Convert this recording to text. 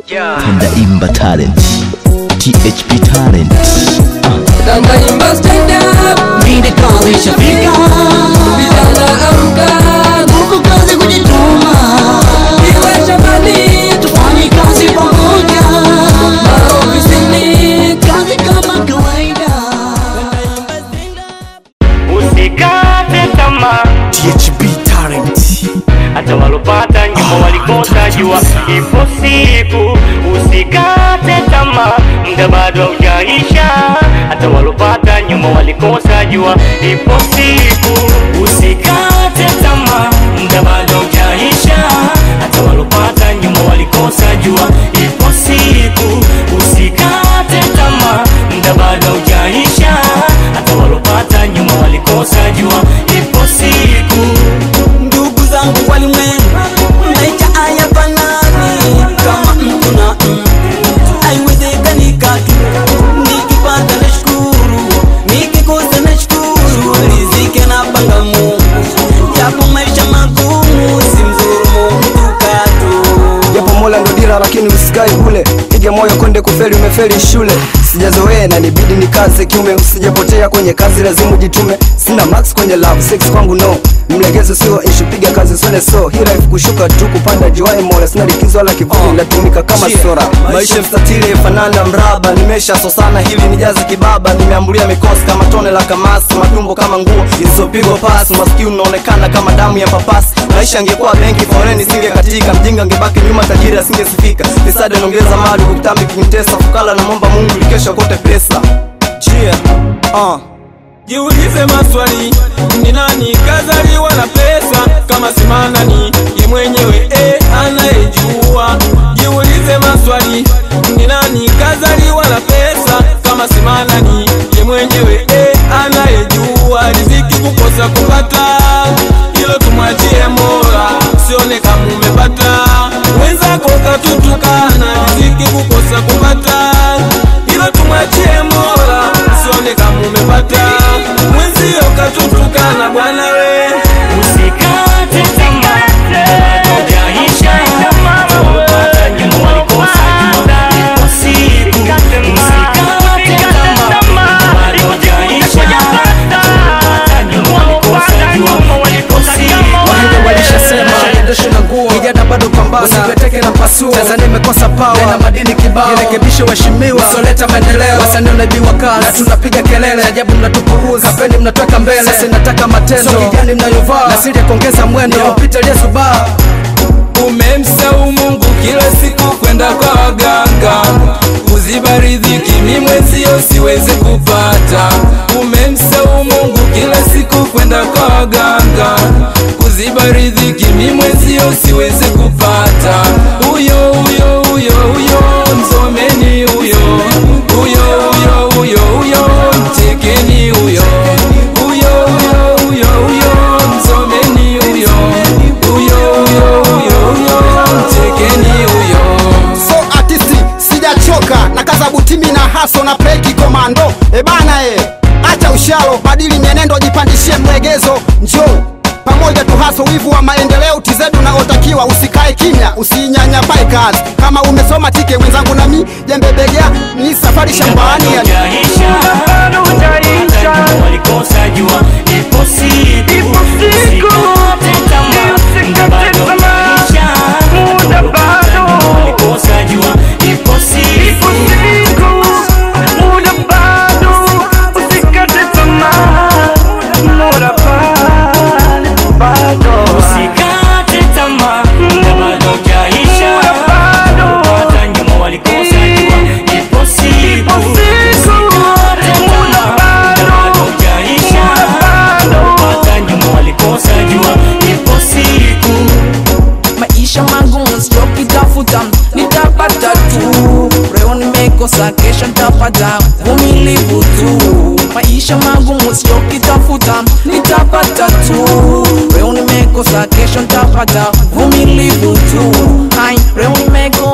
Tanda Imba Talent, THP Talent. Tanda Imba stand up, be the college of Africa. Vijana amka, nguvu kazi kujituma. Iwe shambani, tufanye kazi pamoja. Maofisini, kazi kama kawaida. Usikate tamaa, THP Talent. hata walopata nyuma walikosa jua ipo siku. Usikate tamaa, muda bado haujaisha. Hata walopata nyuma walikosa jua ipo siku. Usikate tamaa, muda bado haujaisha. Hata walopata nyuma walikosa jua ipo siku. Usikate tamaa, muda bado haujaisha. Hata walopata nyuma walikosa jua ipo siku. Ndugu zangu walimwengu, maisha haya fanani kama mtu na haiwezekani katu. Nikipata na shukuru, nikikosa na shukuru. Riziki anapanga Mungu, japo maisha magumu si mzuru mtu katu. Japo Mola ndo dira lakini usikai kule. Piga moyo konde kufeli umefeli shule. Sijazoea na nibidi nikaze kiume. Usijepotea kwenye kazi lazima ujitume. Sina max kwenye love, sex kwangu no. Mlegezo sio issue, piga kazi sone so. Hii life kushuka tu kupanda jiwae Mola. Sina likizo wala kivuli, natumika kama sora. Maisha mstatili fanana mraba. Nimesha so sana hili nijaze kibaba. Nimeambulia mikosi kama tone la kamasi. Matumbo kama nguo, isopigwa pasi. Masikio unaonekana kama damu ya papasi. Maisha angekuwa benki, foreni singe katika. Mjinga angebaki nyuma, tajiri asingesifika. Nisade nongeza mali, kukitambi kinitesa. Fukala na momba Mungu likesha kote pesa. Jiulize maswali, ni nani kazaliwa na pesa kama si manani ye mwenyewe anayejua. Jiulize maswali, ni nani kazaliwa na pesa kama si manani ye mwenyewe anayejua. Riziki kukosa kupata, hilo tumwachie Mola, sione kama umepata. Wenzako katutukana, riziki kukosa kupata, hilo tumwachie Mola, sione kama umepata. Mwenzio katutukana bwana we. Usikate tamaa, bado haujaisha. Walopata nyuma walikosa jua ipo siku. Usikate tamaa, bado haujaisha. Walopata nyuma walikosa jua ipo siku. Wahinde walishasema endesho na nguo, kijana bado pambana, usipeteke na pasuo. Tanzania imekosa power na madini kibao. Irekebisho waheshimiwa, usoleta maendeleo. Wasanii unaibiwa kazi na tunapiga kelele. Ajabu mnatupuuza, kampeni mnataka mbele. Sasa nataka matendo, so kijani mnayovaa na siri kuongeza mwendo. Upita Yesu ba Umemsahau Mungu kila siku kwenda kwa waganga. Kuziba riziki mimi mwenzio siwezi kupata. Umemsahau Mungu kila siku kwenda kwa waganga. Kuziba riziki mimi mwenzio siwezi kupata. Uyo msomeni uyo mchekeni uyo msomeni uyo mchekeni uyo. So artisti sijachoka na kaza butimi na haso na pleki komando. Ebana acha ushalo, badili mienendo, jipandishie mlegezo. Njoo pamoja tu haso, wivu wa maendeleo tizedu na otakiwa. Usikae kimya, usinyanyapae kazi. Kama umesoma tike wenzangu na mi jembe begea, ni safari shambani. Walikosa jua ipo siku. Usikate tamaa, muda bado haujaisha. Walikosa jua ipo siku. Muda bado, usikate tamaa. Muda bado, usikate tamaa. Muda bado haujaisha. Walopata nyuma walikosa jua ipo siku. Usikate tamaa, muda bado haujaisha. Walopata nyuma walikosa jua ipo siku. Maisha magumu sio kitafuta, nitapata tu. Leo nimekosa, kesho nitapata, vumilivu tu. Maisha magumu sio kitafuta, nitapata tu. Leo nimekosa, kesho nitapata, vumilivu tu. Leo nimekosa